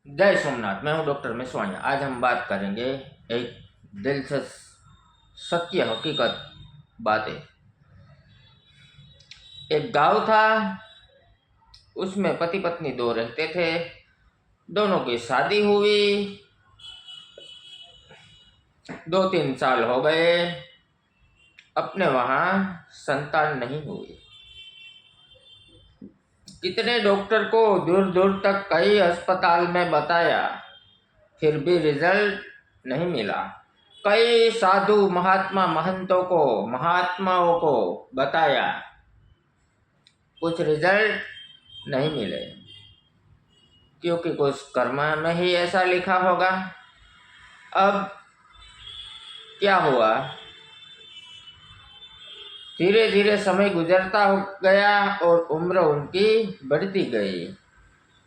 जय सोमनाथ। मैं हूं डॉक्टर मिसवाणिया। आज हम बात करेंगे एक दिल से सत्य हकीकत बातें। एक गांव था, उसमें पति पत्नी दो रहते थे। दोनों की शादी हुई, 2-3 साल हो गए, अपने वहां संतान नहीं हुई। कितने डॉक्टर को दूर दूर तक कई अस्पताल में बताया, फिर भी रिजल्ट नहीं मिला। कई साधु महात्मा महंतों को महात्माओं को बताया, कुछ रिजल्ट नहीं मिले, क्योंकि कुछ कर्म में ही ऐसा लिखा होगा। अब क्या हुआ, धीरे धीरे समय गुजरता गया और उम्र उनकी बढ़ती गई।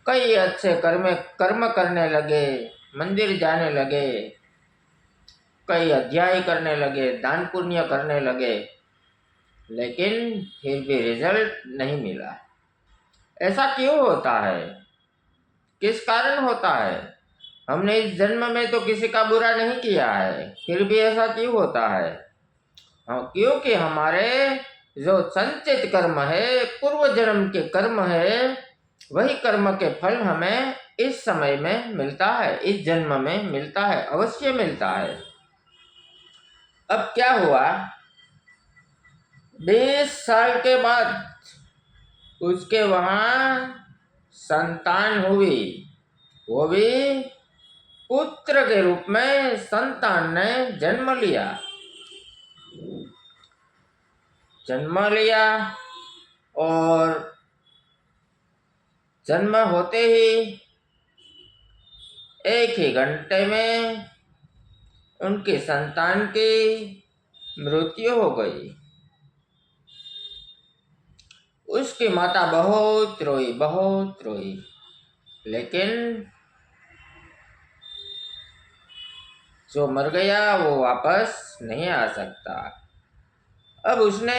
कई अच्छे कर्म करने लगे, मंदिर जाने लगे, कई अध्याय करने लगे, दान पुण्य करने लगे, लेकिन फिर भी रिजल्ट नहीं मिला। ऐसा क्यों होता है? किस कारण होता है? हमने इस जन्म में तो किसी का बुरा नहीं किया है, फिर भी ऐसा क्यों होता है? क्योंकि हमारे जो संचित कर्म है, पूर्व जन्म के कर्म है, वही कर्म के फल हमें इस समय में मिलता है, इस जन्म में मिलता है, अवश्य मिलता है। अब क्या हुआ, 20 साल के बाद उसके वहां संतान हुई, वो भी पुत्र के रूप में संतान ने जन्म लिया। और जन्म होते ही 1 ही घंटे में उनकी संतान की मृत्यु हो गई। उसकी माता बहुत रोई, लेकिन जो मर गया वो वापस नहीं आ सकता। अब उसने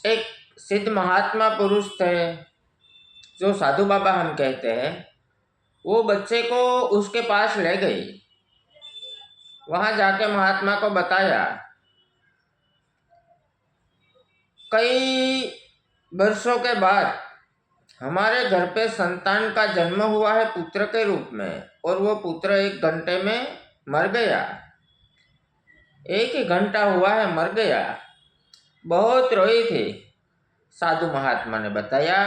एक सिद्ध महात्मा पुरुष थे, जो साधु बाबा हम कहते हैं, वो बच्चे को उसके पास ले गई। वहां जाके महात्मा को बताया, कई वर्षों के बाद हमारे घर पे संतान का जन्म हुआ है पुत्र के रूप में, और वो पुत्र 1 घंटे में मर गया। 1 ही घंटा हुआ है, मर गया। बहुत रोई थी। साधु महात्मा ने बताया,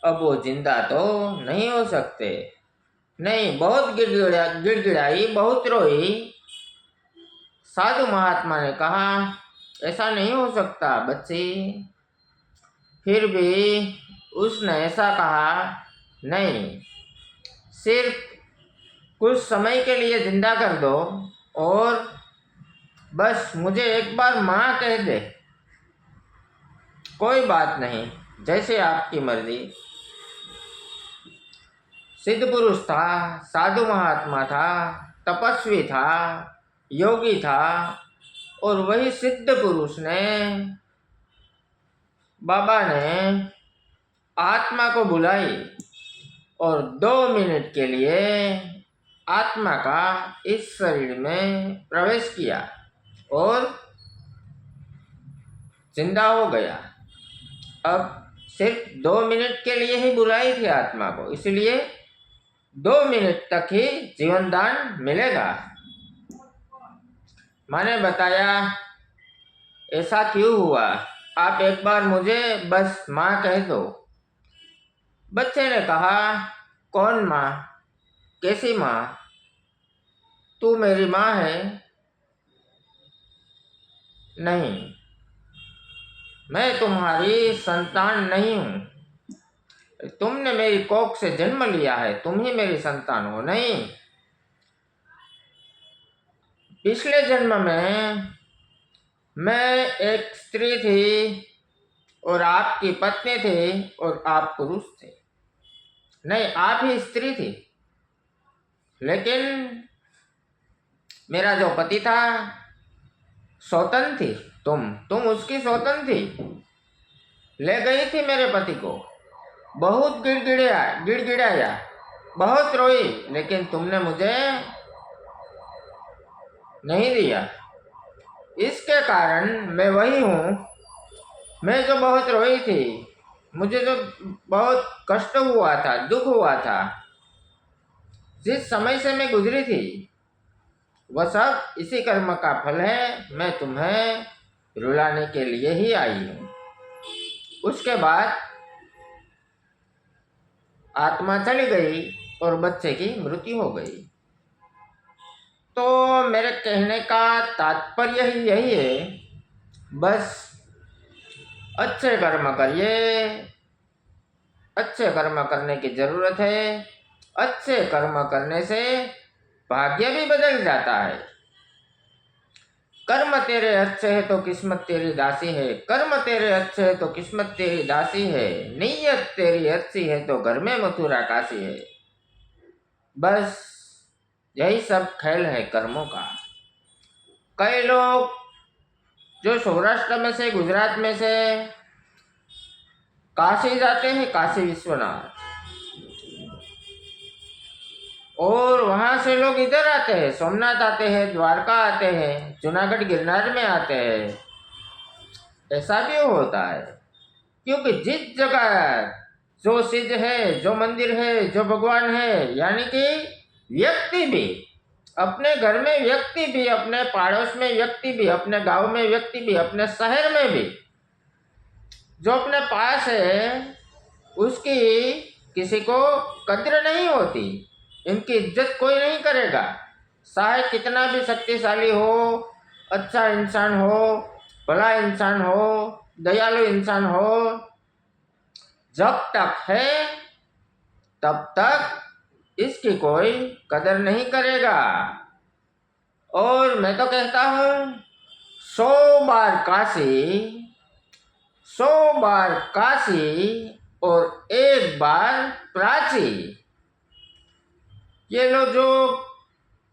अब वो जिंदा तो नहीं हो सकते। नहीं, बहुत गिड़गिड़ाई, बहुत रोई। साधु महात्मा ने कहा, ऐसा नहीं हो सकता बच्ची। फिर भी उसने ऐसा कहा, नहीं, सिर्फ कुछ समय के लिए जिंदा कर दो, और बस मुझे एक बार माँ कह दे, कोई बात नहीं, जैसे आपकी मर्जी। सिद्ध पुरुष था, साधु महात्मा था, तपस्वी था, योगी था, और वही सिद्ध पुरुष ने, बाबा ने आत्मा को बुलाई और 2 मिनट के लिए आत्मा का इस शरीर में प्रवेश किया और जिंदा हो गया। अब सिर्फ 2 मिनट के लिए ही बुलाई थी आत्मा को, इसलिए 2 मिनट तक ही जीवन दान मिलेगा। मैंने बताया, ऐसा क्यों हुआ, आप एक बार मुझे बस माँ कह दो। बच्चे ने कहा, कौन माँ? कैसी माँ? तू मेरी माँ है? नहीं, मैं तुम्हारी संतान नहीं हूँ। तुमने मेरी कोख से जन्म लिया है, तुम ही मेरी संतान हो। नहीं, पिछले जन्म में मैं एक स्त्री थी और आपकी पत्नी थी और आप पुरुष थे। नहीं, आप ही स्त्री थी, लेकिन मेरा जो पति था सौतन थी, तुम उसकी सौतन थी, ले गई थी मेरे पति को। बहुत गिड़गिड़ाया, बहुत रोई, लेकिन तुमने मुझे नहीं दिया। इसके कारण मैं वही हूँ, मैं जो बहुत रोई थी, मुझे जो बहुत कष्ट हुआ था, दुख हुआ था, जिस समय से मैं गुजरी थी, वह सब इसी कर्म का फल है। मैं तुम्हें रुलाने के लिए ही आई हूँ। उसके बाद आत्मा चली गई और बच्चे की मृत्यु हो गई। तो मेरे कहने का तात्पर्य ही यही है, बस अच्छे कर्म करिए, अच्छे कर्म करने की जरूरत है। अच्छे कर्म करने से भाग्य भी बदल जाता है। कर्म तेरे अच्छे है तो किस्मत तेरी दासी है, कर्म तेरे अच्छे है तो किस्मत तेरी दासी है, नीयत तेरी अच्छी है तो घर में मथुरा काशी है। बस यही सब खेल है कर्मों का। कई लोग जो सौराष्ट्र में से, गुजरात में से काशी जाते हैं, काशी विश्वनाथ, और वहां से लोग इधर आते हैं, सोमनाथ आते हैं, द्वारका आते हैं, जूनागढ़ गिरनार में आते हैं। ऐसा भी होता है, क्योंकि जिस जगह जो सिद्ध है, जो मंदिर है, जो भगवान है, यानी कि व्यक्ति भी, अपने घर में व्यक्ति भी, अपने पड़ोस में व्यक्ति भी, अपने गांव में व्यक्ति भी, अपने शहर में भी, जो अपने पास है, उसकी किसी को कद्र नहीं होती। इनकी इज्जत कोई नहीं करेगा, चाहे कितना भी शक्तिशाली हो, अच्छा इंसान हो, भला इंसान हो, दयालु इंसान हो, जब तक है तब तक इसकी कोई कदर नहीं करेगा। और मैं तो कहता हूँ, 100 बार काशी, 100 बार काशी और 1 बार प्राची। ये लोग जो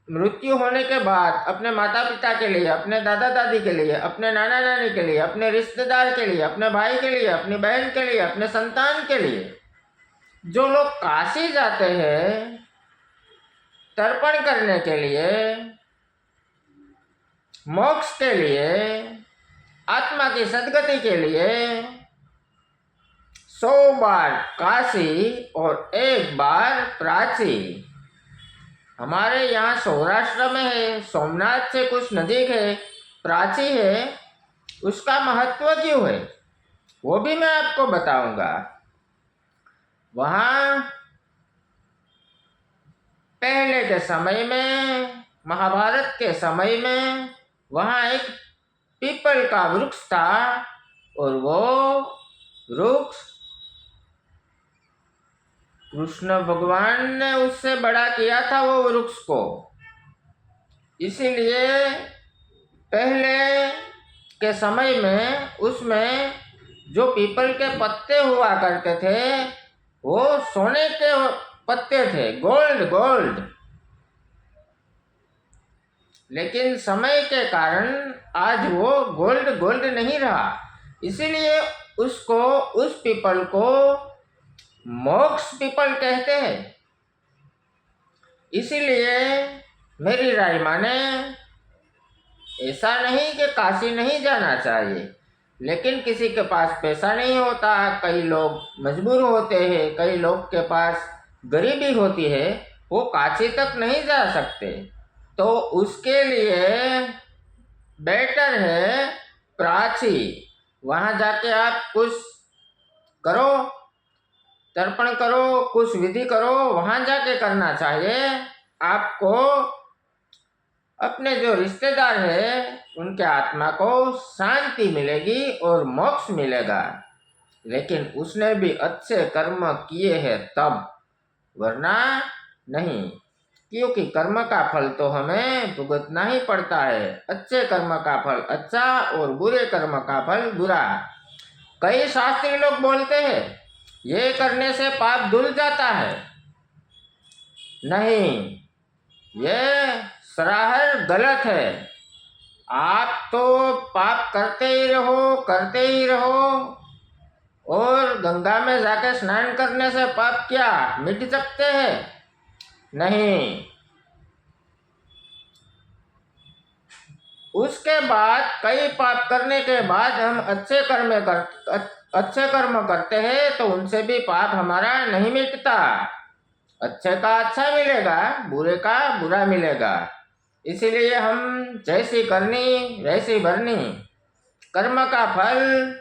मृत्यु होने के बाद अपने माता पिता के लिए, अपने दादा दादी के लिए, अपने नाना नानी के लिए, अपने रिश्तेदार के लिए, अपने भाई के लिए, अपनी बहन के लिए, अपने संतान के लिए, जो लोग काशी जाते हैं तर्पण करने के लिए, मोक्ष के लिए, आत्मा की सद्गति के लिए, 100 बार काशी और 1 बार प्राची। हमारे यहाँ सौराष्ट्र में है, सोमनाथ से कुछ नजदीक है, प्राची है। उसका महत्व क्यों है वो भी मैं आपको बताऊंगा। वहाँ पहले के समय में, महाभारत के समय में, वहाँ एक पीपल का वृक्ष था, और वो वृक्ष कृष्ण भगवान ने उससे बड़ा किया था वो वृक्ष को। इसीलिए पहले के समय में उसमें जो पीपल के पत्ते हुआ करते थे, वो सोने के पत्ते थे, गोल्ड। लेकिन समय के कारण आज वो गोल्ड नहीं रहा। इसीलिए उसको, उस पीपल को मोक्ष पीपल कहते हैं। इसीलिए मेरी राय माने, ऐसा नहीं कि काशी नहीं जाना चाहिए, लेकिन किसी के पास पैसा नहीं होता, कई लोग मजबूर होते हैं, कई लोग के पास गरीबी होती है, वो काशी तक नहीं जा सकते, तो उसके लिए बेटर है प्राची। वहाँ जाके आप कुछ करो, तर्पण करो, कुछ विधि करो, वहाँ जाके करना चाहिए। आपको अपने जो रिश्तेदार है उनके आत्मा को शांति मिलेगी और मोक्ष मिलेगा। लेकिन उसने भी अच्छे कर्म किए हैं तब, वरना नहीं, क्योंकि कर्म का फल तो हमें भुगतना ही पड़ता है। अच्छे कर्म का फल अच्छा और बुरे कर्म का फल बुरा। कई शास्त्री लोग बोलते हैं ये करने से पाप धुल जाता है। नहीं, ये सरासर गलत है। आप तो पाप करते ही रहो, और गंगा में जाके स्नान करने से पाप क्या मिट सकते हैं? नहीं। उसके बाद कई पाप करने के बाद हम अच्छे कर्म करते हैं तो उनसे भी पाप हमारा नहीं मिटता। अच्छे का अच्छा मिलेगा, बुरे का बुरा मिलेगा। इसीलिए हम जैसी करनी वैसी भरनी, कर्म का फल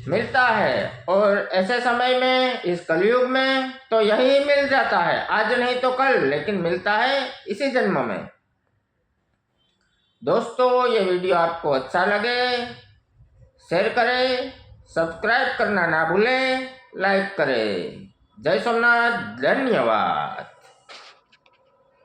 मिलता है। और ऐसे समय में, इस कलयुग में तो यही मिल जाता है, आज नहीं तो कल, लेकिन मिलता है इसी जन्म में। दोस्तों, ये वीडियो आपको अच्छा लगे शेयर करें, सब्सक्राइब करना ना भूलें, लाइक करें। जय सोमनाथ, धन्यवाद।